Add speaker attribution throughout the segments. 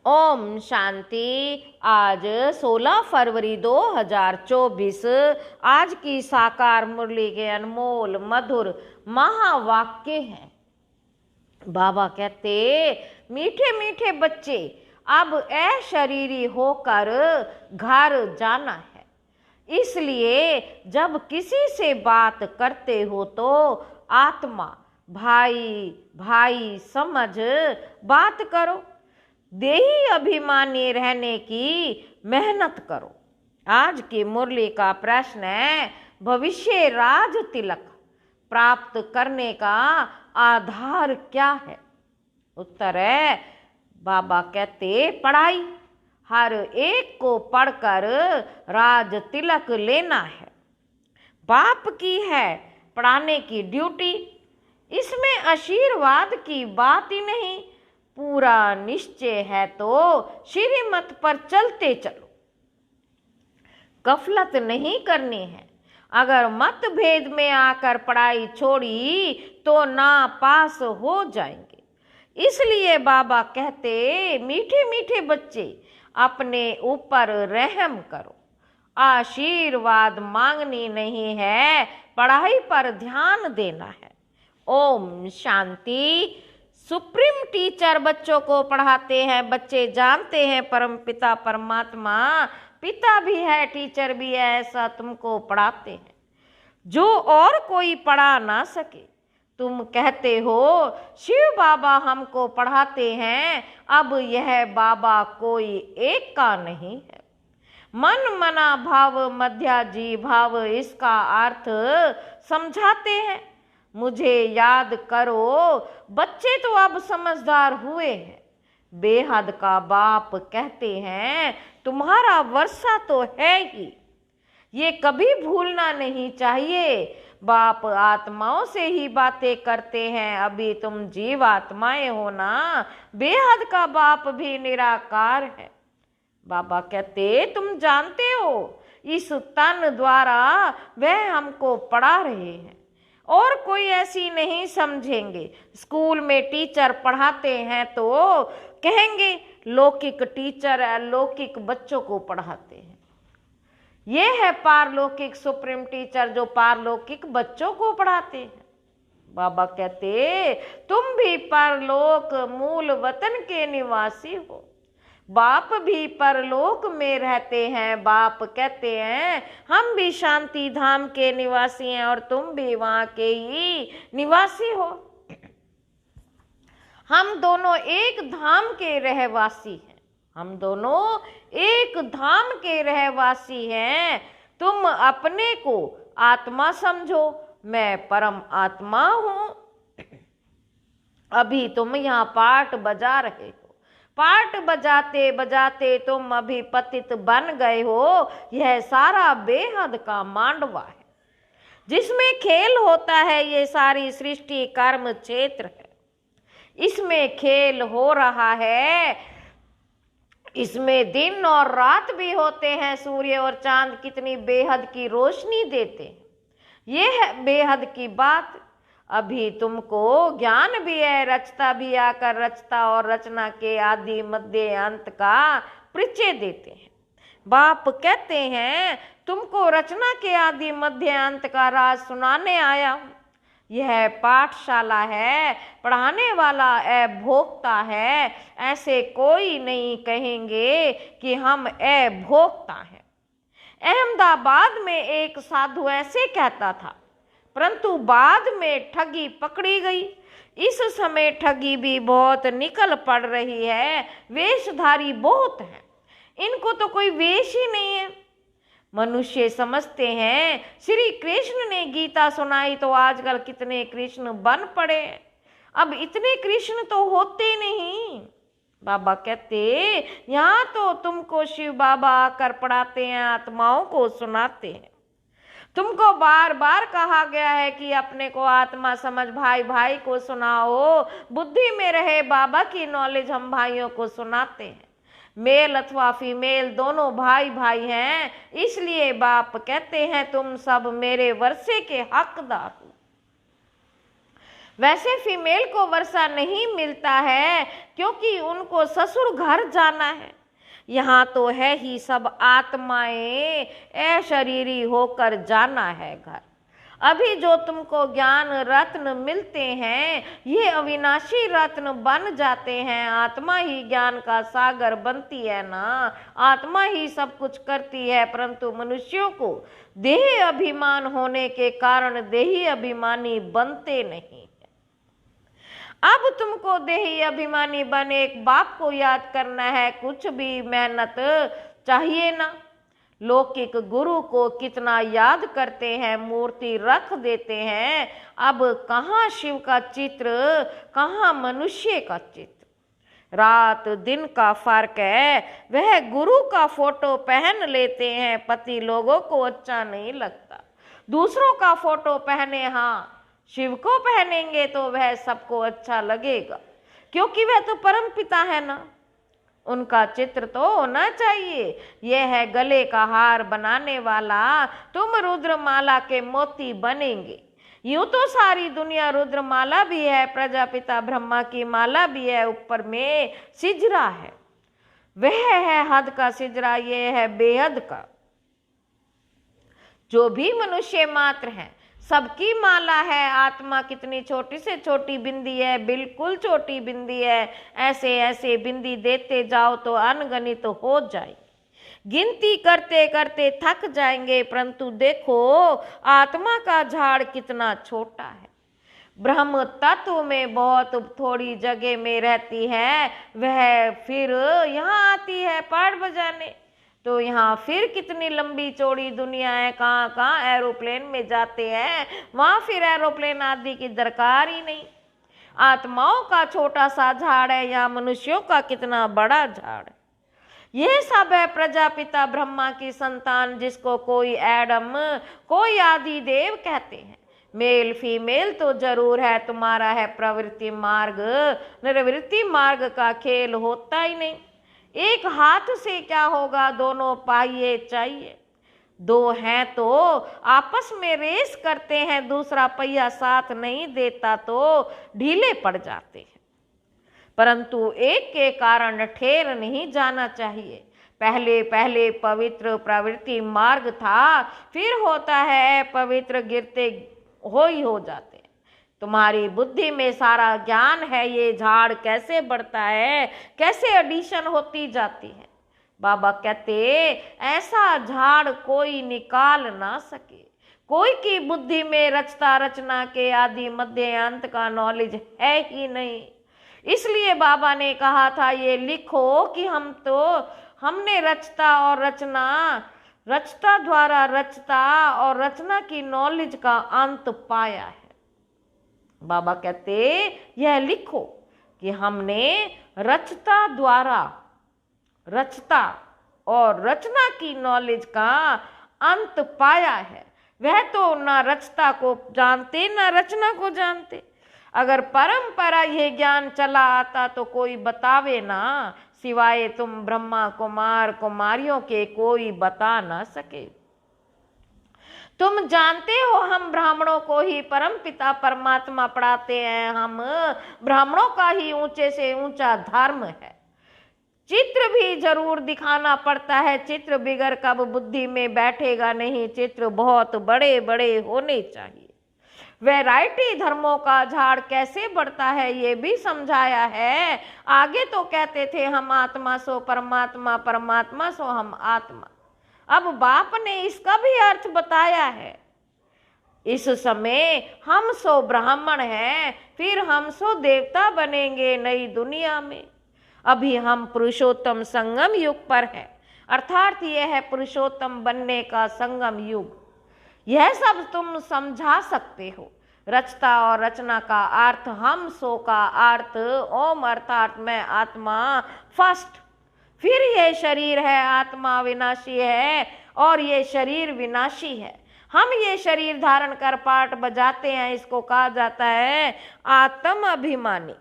Speaker 1: ओम शांति। आज 16 फरवरी 2024 आज की साकार मुरली के अनमोल मधुर महावाक्य हैं। बाबा कहते, मीठे मीठे बच्चे, अब अशरीरी होकर घर जाना है। इसलिए जब किसी से बात करते हो तो आत्मा भाई भाई समझ बात करो। देही अभिमानी रहने की मेहनत करो। आज की मुरली का प्रश्न है, भविष्य राज तिलक प्राप्त करने का आधार क्या है? उत्तर है, बाबा कहते, पढ़ाई। हर एक को पढ़कर राज तिलक लेना है। बाप की है पढ़ाने की ड्यूटी। इसमें आशीर्वाद की बात ही नहीं, पूरा निश्चय है तो श्रीमत पर चलते चलो। गफलत नहीं करनी है। अगर मतभेद में आकर पढ़ाई छोड़ी तो ना पास हो जाएंगे। इसलिए बाबा कहते, मीठे मीठे बच्चे, अपने ऊपर रहम करो। आशीर्वाद मांगनी नहीं है, पढ़ाई पर ध्यान देना है। ओम शांति। सुप्रीम टीचर बच्चों को पढ़ाते हैं। बच्चे जानते हैं परम पिता परमात्मा पिता भी है, टीचर भी है, ऐसा तुमको पढ़ाते हैं जो और कोई पढ़ा ना सके। तुम कहते हो शिव बाबा हमको पढ़ाते हैं। अब यह बाबा कोई एक का नहीं है। मन मना भाव मध्या जी भाव, इसका अर्थ समझाते हैं। मुझे याद करो, बच्चे तो अब समझदार हुए हैं। बेहद का बाप कहते हैं, तुम्हारा वर्षा तो है ही, ये कभी भूलना नहीं चाहिए। बाप आत्माओं से ही बातें करते हैं, अभी तुम जीव आत्माएं हो ना। बेहद का बाप भी निराकार है। बाबा कहते, तुम जानते हो इस तन द्वारा वह हमको पढ़ा रहे हैं और कोई ऐसी नहीं समझेंगे। स्कूल में टीचर पढ़ाते हैं तो कहेंगे लौकिक टीचर अलौकिक बच्चों को पढ़ाते हैं। ये है पारलौकिक सुप्रीम टीचर जो पारलौकिक बच्चों को पढ़ाते हैं। बाबा कहते, तुम भी परलोक मूल वतन के निवासी हो। बाप भी परलोक में रहते हैं। बाप कहते हैं, हम भी शांति धाम के निवासी हैं और तुम भी वहां के ही निवासी हो। हम दोनों एक धाम के रहवासी हैं। हम दोनों एक धाम के रहवासी हैं। तुम अपने को आत्मा समझो, मैं परम आत्मा हूं। अभी तुम यहाँ पाठ बजा रहे हो। पाठ बजाते बजाते तुम अभी पतित बन गए हो। यह सारा बेहद का मांडवा है जिसमें खेल होता है। ये सारी सृष्टि कर्म क्षेत्र है, इसमें खेल हो रहा है। इसमें दिन और रात भी होते हैं। सूर्य और चांद कितनी बेहद की रोशनी देते हैं। ये है बेहद की बात। अभी तुमको ज्ञान भी है, रचता भी आकर रचता और रचना के आदि मध्य अंत का परिचय देते हैं। बाप कहते हैं, तुमको रचना के आदि मध्य अंत का राज सुनाने आया हूं। यह पाठशाला है, पढ़ाने वाला अभोक्ता है। ऐसे कोई नहीं कहेंगे कि हम अभोक्ता हैं। अहमदाबाद में एक साधु ऐसे कहता था, परंतु बाद में ठगी पकड़ी गई। इस समय ठगी भी बहुत निकल पड़ रही है। वेशधारी बहुत हैं, इनको तो कोई वेश ही नहीं है। मनुष्य समझते हैं श्री कृष्ण ने गीता सुनाई तो आजकल कितने कृष्ण बन पड़े। अब इतने कृष्ण तो होते नहीं। बाबा कहते, यहाँ तो तुमको शिव बाबा आकर पढ़ाते हैं, आत्माओं को सुनाते हैं। तुमको बार बार कहा गया है कि अपने को आत्मा समझ, भाई भाई को सुनाओ। बुद्धि में रहे बाबा की नॉलेज हम भाइयों को सुनाते हैं। मेल अथवा फीमेल दोनों भाई भाई हैं। इसलिए बाप कहते हैं, तुम सब मेरे वर्षे के हकदार हो। वैसे फीमेल को वर्षा नहीं मिलता है क्योंकि उनको ससुर घर जाना है। यहाँ तो है ही सब आत्माएं अशरीरी होकर जाना है घर। अभी जो तुमको ज्ञान रत्न मिलते हैं ये अविनाशी रत्न बन जाते हैं। आत्मा ही ज्ञान का सागर बनती है ना, आत्मा ही सब कुछ करती है, परंतु मनुष्यों को देह अभिमान होने के कारण देही अभिमानी बनते नहीं। अब तुमको देही अभिमानी बने एक बाप को याद करना है, कुछ भी मेहनत चाहिए ना। लौकिक गुरु को कितना याद करते हैं, मूर्ति रख देते हैं, अब कहाँ शिव का चित्र, कहाँ मनुष्य का चित्र। रात दिन का फर्क है। वह गुरु का फोटो पहन लेते हैं, पति लोगों को अच्छा नहीं लगता। दूसरों का फोटो पहने, हाँ शिव को पहनेंगे तो वह सबको अच्छा लगेगा, क्योंकि वह तो परम पिता है ना, उनका चित्र तो होना चाहिए। यह है गले का हार बनाने वाला, तुम रुद्रमाला के मोती बनेंगे। यूं तो सारी दुनिया रुद्रमाला भी है, प्रजापिता ब्रह्मा की माला भी है, ऊपर में सिजरा है, वह है हद का सिजरा, ये है बेहद का। जो भी मनुष्य मात्र है सबकी माला है। आत्मा कितनी छोटी से छोटी बिंदी है, बिल्कुल छोटी बिंदी है। ऐसे ऐसे बिंदी देते जाओ तो अनगणित तो हो जाए, गिनती करते करते थक जाएंगे, परंतु देखो आत्मा का झाड़ कितना छोटा है। ब्रह्म तत्व में बहुत थोड़ी जगह में रहती है, वह फिर यहाँ आती है पाठ बजाने, तो यहाँ फिर कितनी लंबी चौड़ी दुनिया है, कहाँ कहाँ एरोप्लेन में जाते हैं, वहाँ फिर एरोप्लेन आदि की दरकार ही नहीं। आत्माओं का छोटा सा झाड़ है, यहाँ मनुष्यों का कितना बड़ा झाड़ है। यह सब है प्रजापिता ब्रह्मा की संतान, जिसको कोई एडम कोई आदि देव कहते हैं। मेल फीमेल तो जरूर है, तुम्हारा है प्रवृत्ति मार्ग, निवृत्ति मार्ग का खेल होता ही नहीं। एक हाथ से क्या होगा, दोनों पाइये चाहिए। दो हैं तो आपस में रेस करते हैं, दूसरा पहिया साथ नहीं देता तो ढीले पड़ जाते हैं, परंतु एक के कारण ठेर नहीं जाना चाहिए। पहले पहले पवित्र प्रवृत्ति मार्ग था, फिर होता है पवित्र, गिरते हो जाते हैं। तुम्हारी बुद्धि में सारा ज्ञान है, ये झाड़ कैसे बढ़ता है, कैसे एडिशन होती जाती है। बाबा कहते ऐसा झाड़ कोई निकाल ना सके। कोई की बुद्धि में रचता रचना के आदि मध्य अंत का नॉलेज है ही नहीं। इसलिए बाबा ने कहा था ये लिखो कि हमने रचता और रचना, रचता द्वारा रचता और रचना की नॉलेज का अंत पाया है। बाबा कहते यह लिखो कि हमने रचता द्वारा रचता और रचना की नॉलेज का अंत पाया है। वह तो ना रचता को जानते ना रचना को जानते। अगर परंपरा यह ज्ञान चला आता तो कोई बतावे ना, सिवाय तुम ब्रह्मा कुमार कुमारियों के कोई बता ना सके। तुम जानते हो हम ब्राह्मणों को ही परम पिता परमात्मा पढ़ाते हैं, हम ब्राह्मणों का ही ऊंचे से ऊंचा धर्म है। चित्र भी जरूर दिखाना पड़ता है, चित्र बिगर कब बुद्धि में बैठेगा नहीं। चित्र बहुत बड़े बड़े होने चाहिए। वैरायटी धर्मों का झाड़ कैसे बढ़ता है ये भी समझाया है। आगे तो कहते थे हम आत्मा सो परमात्मा, परमात्मा सो हम आत्मा। अब बाप ने इसका भी अर्थ बताया है। इस समय हम सो ब्राह्मण हैं, फिर हम सो देवता बनेंगे नई दुनिया में। अभी हम पुरुषोत्तम संगम युग पर हैं, अर्थात यह है पुरुषोत्तम बनने का संगम युग। यह सब तुम समझा सकते हो। रचता और रचना का अर्थ, हम सो का अर्थ ओम, अर्थात मैं आत्मा फर्स्ट। फिर ये शरीर है, आत्मा विनाशी है और ये शरीर विनाशी है। हम ये शरीर धारण कर पाठ बजाते हैं, इसको कहा जाता है आत्म अभिमानी।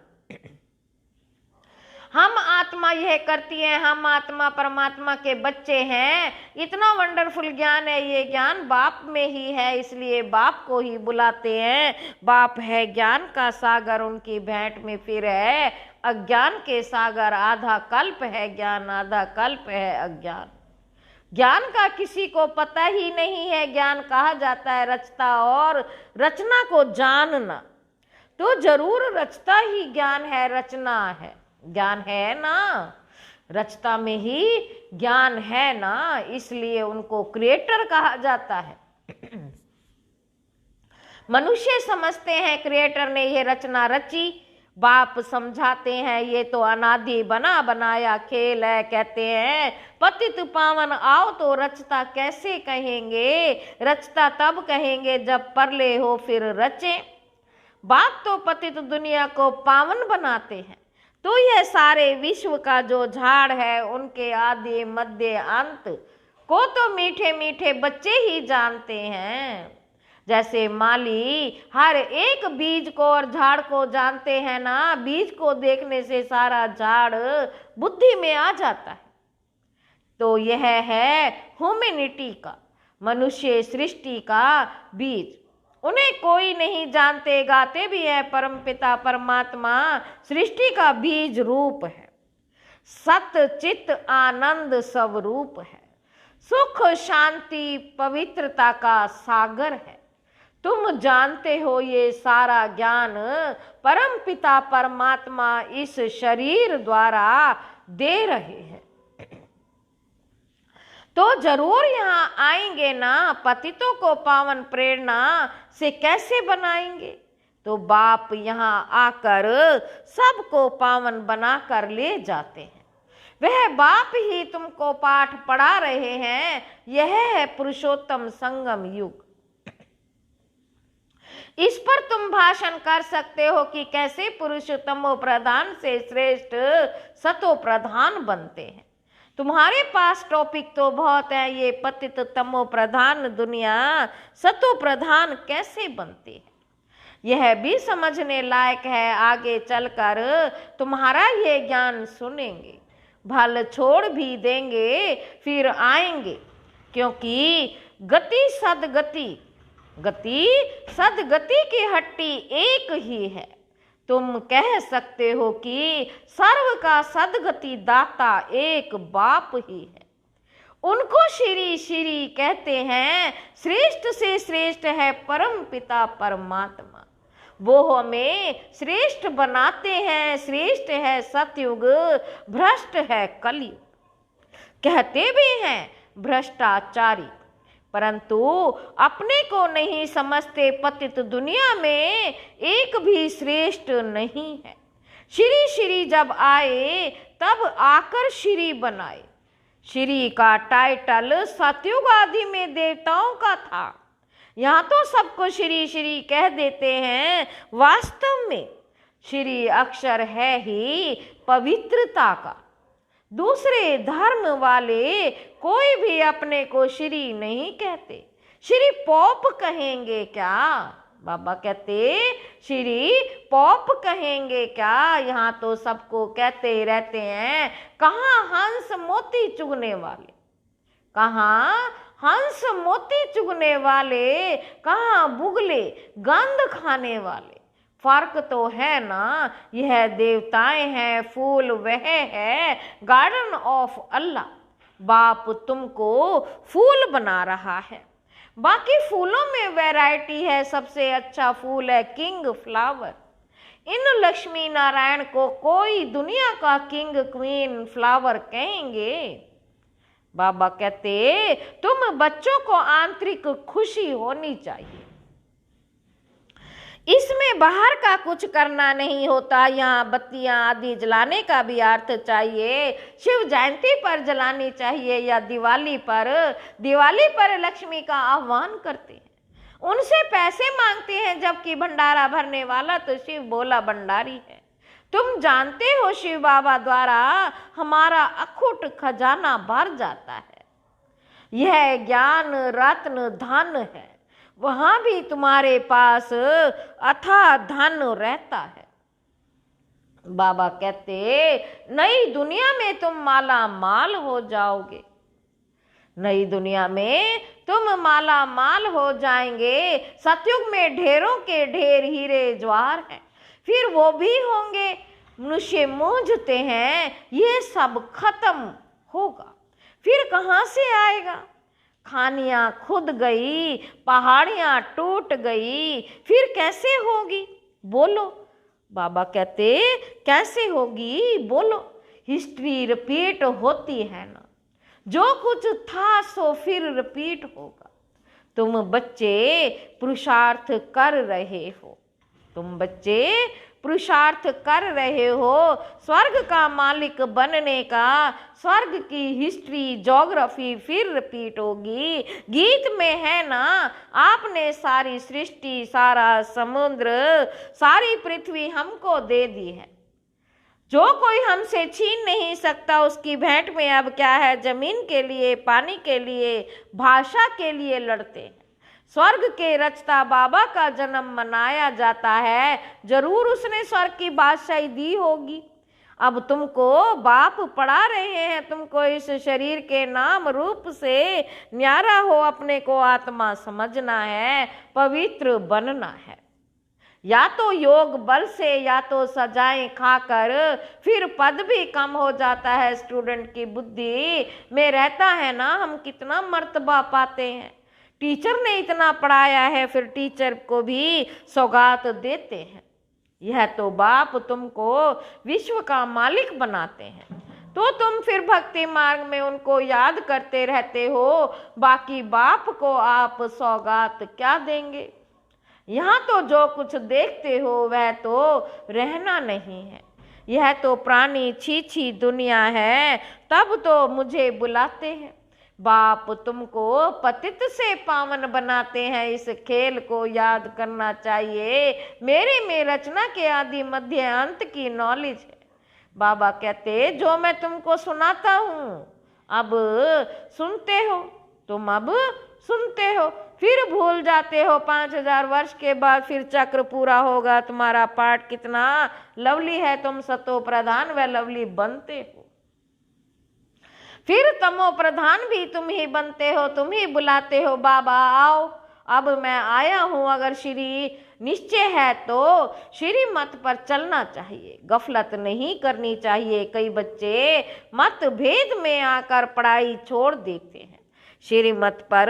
Speaker 1: हम आत्मा यह करती है, हम आत्मा परमात्मा के बच्चे हैं। इतना वंडरफुल ज्ञान है, ये ज्ञान बाप में ही है, इसलिए बाप को ही बुलाते हैं। बाप है ज्ञान का सागर, उनकी भेंट में फिर है अज्ञान के सागर। आधा कल्प है ज्ञान, आधा कल्प है अज्ञान। ज्ञान का किसी को पता ही नहीं है। ज्ञान कहा जाता है रचता और रचना को जानना, तो जरूर रचता ही ज्ञान है, रचना है ज्ञान है ना, रचता में ही ज्ञान है ना, इसलिए उनको क्रिएटर कहा जाता है। मनुष्य समझते हैं क्रिएटर ने ये रचना रची, बाप समझाते हैं ये तो अनादि बना बनाया खेल है। कहते हैं पतित पावन आओ तो रचता कैसे कहेंगे, रचता तब कहेंगे जब परले हो फिर रचे। बाप तो पतित दुनिया को पावन बनाते हैं, तो यह सारे विश्व का जो झाड़ है उनके आदि मध्य अंत को तो मीठे मीठे बच्चे ही जानते हैं। जैसे माली हर एक बीज को और झाड़ को जानते हैं ना, बीज को देखने से सारा झाड़ बुद्धि में आ जाता है। तो यह है ह्यूमैनिटी का, मनुष्य सृष्टि का बीज। उन्हें कोई नहीं जानते, गाते भी है परमपिता परमात्मा सृष्टि का बीज रूप है, सत्य चित्त आनंद स्वरूप है, सुख शांति पवित्रता का सागर है। तुम जानते हो ये सारा ज्ञान परम पिता परमात्मा इस शरीर द्वारा दे रहे हैं, तो जरूर यहाँ आएंगे ना। पतितों को पावन प्रेरणा से कैसे बनाएंगे, तो बाप यहाँ आकर सबको पावन बना कर ले जाते हैं। वह बाप ही तुमको पाठ पढ़ा रहे हैं। यह है पुरुषोत्तम संगम युग। इस पर तुम भाषण कर सकते हो कि कैसे पुरुष तमो प्रधान से श्रेष्ठ सतो प्रधान बनते हैं। तुम्हारे पास टॉपिक तो बहुत है, ये पतित तमो प्रधान दुनिया सतो प्रधान कैसे बनती है, यह भी समझने लायक है। आगे चलकर तुम्हारा ये ज्ञान सुनेंगे, भल छोड़ भी देंगे फिर आएंगे, क्योंकि गति सदगति, गति सदगति की हट्टी एक ही है। तुम कह सकते हो कि सर्व का सदगति दाता एक बाप ही है। उनको श्री श्री कहते हैं। श्रेष्ठ से श्रेष्ठ है परम पिता परमात्मा, वो हमें श्रेष्ठ बनाते हैं। श्रेष्ठ है सतयुग, भ्रष्ट है कलयुग। कहते भी हैं भ्रष्टाचारी, परंतु अपने को नहीं समझते। पतित दुनिया में एक भी श्रेष्ठ नहीं है। श्री श्री जब आए तब आकर श्री बनाए। श्री का टाइटल सतयुग आदि में देवताओं का था, यहाँ तो सबको श्री श्री कह देते हैं। वास्तव में श्री अक्षर है ही पवित्रता का। दूसरे धर्म वाले कोई भी अपने को श्री नहीं कहते। श्री पॉप कहेंगे क्या? बाबा कहते श्री पॉप कहेंगे क्या? यहाँ तो सबको कहते ही रहते हैं। कहाँ हंस मोती चुगने वाले, कहाँ हंस मोती चुगने वाले, कहाँ बुगले गंध खाने वाले। फर्क तो है ना। यह देवताएं हैं, फूल वह है, गार्डन ऑफ अल्लाह। बाप तुमको फूल बना रहा है। बाकी फूलों में वैरायटी है, सबसे अच्छा फूल है किंग फ्लावर। इन लक्ष्मी नारायण को कोई दुनिया का किंग क्वीन फ्लावर कहेंगे? बाबा कहते तुम बच्चों को आंतरिक खुशी होनी चाहिए, इसमें बाहर का कुछ करना नहीं होता। यहाँ बत्तियां आदि जलाने का भी अर्थ चाहिए। शिव जयंती पर जलानी चाहिए या दिवाली पर। दिवाली पर लक्ष्मी का आह्वान करते हैं, उनसे पैसे मांगते हैं, जबकि भंडारा भरने वाला तो शिव भोला भंडारी है। तुम जानते हो शिव बाबा द्वारा हमारा अखुट खजाना भर जाता है। यह ज्ञान रत्न धन है, वहां भी तुम्हारे पास अथाह धन रहता है। बाबा कहते नई दुनिया में तुम माला माल हो जाओगे, नई दुनिया में तुम माला माल हो जाएंगे। सतयुग में ढेरों के ढेर हीरे ज्वार हैं, फिर वो भी होंगे। मनुष्य मूंझते हैं ये सब खत्म होगा, फिर कहाँ से आएगा। खानियां खुद गई, पहाड़ियां टूट गई, फिर कैसे होगी बोलो। बाबा कहते कैसे होगी बोलो। हिस्ट्री रिपीट होती है ना, जो कुछ था सो फिर रिपीट होगा। तुम बच्चे पुरुषार्थ कर रहे हो, तुम बच्चे पुरुषार्थ कर रहे हो स्वर्ग का मालिक बनने का। स्वर्ग की हिस्ट्री ज्योग्राफी फिर रिपीट होगी। गीत में है ना, आपने सारी सृष्टि, सारा समुद्र, सारी पृथ्वी हमको दे दी है। जो कोई हमसे छीन नहीं सकता, उसकी भेंट में अब क्या है। जमीन के लिए, पानी के लिए, भाषा के लिए लड़ते हैं। स्वर्ग के रचता बाबा का जन्म मनाया जाता है, जरूर उसने स्वर्ग की बादशाही दी होगी। अब तुमको बाप पढ़ा रहे हैं, तुमको इस शरीर के नाम रूप से न्यारा हो अपने को आत्मा समझना है, पवित्र बनना है। या तो योग बल से, या तो सजाएं खाकर, फिर पद भी कम हो जाता है। स्टूडेंट की बुद्धि में रहता है ना, हम कितना मर्तबा पाते हैं। टीचर ने इतना पढ़ाया है, फिर टीचर को भी सौगात देते हैं। यह तो बाप तुमको विश्व का मालिक बनाते हैं, तो तुम फिर भक्ति मार्ग में उनको याद करते रहते हो। बाकी बाप को आप सौगात क्या देंगे। यहाँ तो जो कुछ देखते हो वह तो रहना नहीं है। यह तो प्राणी छीछी दुनिया है, तब तो मुझे बुलाते हैं। बाप तुमको पतित से पावन बनाते हैं, इस खेल को याद करना चाहिए। मेरे में रचना के आदि मध्य अंत की नॉलेज है। बाबा कहते जो मैं तुमको सुनाता हूँ अब सुनते हो, तुम अब सुनते हो, फिर भूल जाते हो। 5000 वर्ष के बाद फिर चक्र पूरा होगा। तुम्हारा पाठ कितना लवली है, तुम सतो प्रधान व लवली बनते हो। फिर तमो प्रधान भी तुम ही बनते हो, तुम ही बुलाते हो बाबा आओ, अब मैं आया हूँ। अगर श्री निश्चय है तो श्रीमत पर चलना चाहिए, गफलत नहीं करनी चाहिए। कई बच्चे मतभेद में आकर पढ़ाई छोड़ देते हैं। श्रीमत पर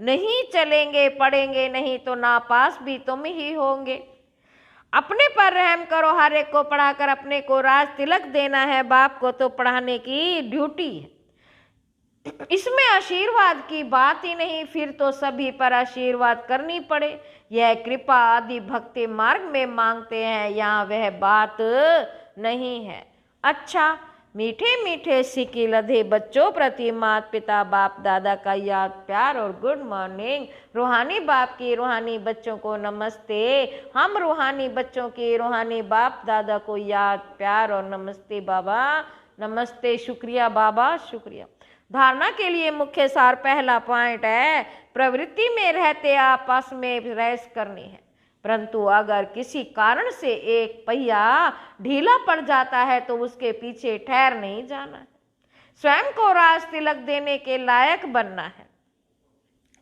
Speaker 1: नहीं चलेंगे, पढ़ेंगे नहीं तो नापास भी तुम ही होंगे। अपने पर रहम करो, हर एक को पढ़ाकर अपने को राज तिलक देना है। बाप को तो पढ़ाने की ड्यूटी है, इसमें आशीर्वाद की बात ही नहीं। फिर तो सभी पर आशीर्वाद करनी पड़े। यह कृपा आदि भक्ति मार्ग में मांगते हैं, यहाँ वह बात नहीं है। अच्छा, मीठे मीठे सिक्के लधे बच्चों प्रति माता पिता बाप दादा का याद प्यार और गुड मॉर्निंग। रूहानी बाप की रूहानी बच्चों को नमस्ते। हम रूहानी बच्चों की रूहानी बाप दादा को याद प्यार और नमस्ते बाबा, नमस्ते, शुक्रिया बाबा, शुक्रिया। धारणा के लिए मुख्य सार पहला पॉइंट है, प्रवृत्ति में रहते आपस में रेस करनी है। परंतु अगर किसी कारण से एक पहिया ढीला पड़ जाता है तो उसके पीछे ठहर नहीं जाना है, स्वयं को राज तिलक देने के लायक बनना है।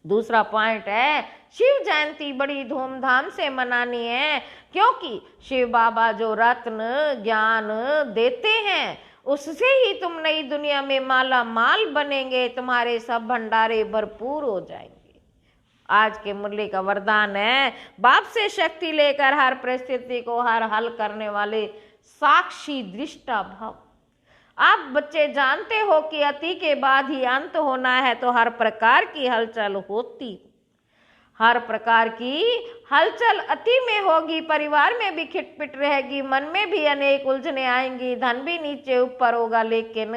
Speaker 1: दूसरा पॉइंट है, शिव जयंती बड़ी धूमधाम से मनानी है, क्योंकि शिव बाबा जो रत्न ज्ञान देते हैं उससे ही तुम नई दुनिया में माला माल बनेंगे, तुम्हारे सब भंडारे भरपूर हो जाएंगे। आज के मुरली का वरदान है, बाप से शक्ति लेकर हर परिस्थिति को हर हल करने वाले साक्षी दृष्टा भव। आप बच्चे जानते हो कि अति के बाद ही अंत होना है, तो हर प्रकार की हलचल होती, हर प्रकार की हलचल अति में होगी। परिवार में भी खिटपिट रहेगी, मन में भी अनेक उलझने आएंगी, धन भी नीचे ऊपर होगा। लेकिन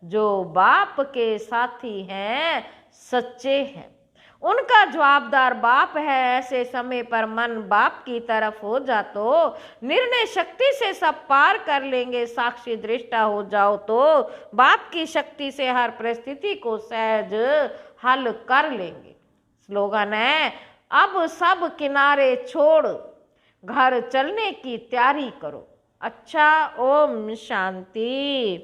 Speaker 1: जो बाप के साथी हैं, सच्चे हैं, उनका जवाबदार बाप है। ऐसे समय पर मन बाप की तरफ हो जा तो निर्णय शक्ति से सब पार कर लेंगे। साक्षी दृष्टा हो जाओ तो बाप की शक्ति से हर परिस्थिति को सहज हल कर लेंगे। स्लोगन है, अब सब किनारे छोड़ घर चलने की तैयारी करो। अच्छा, ओम शांति।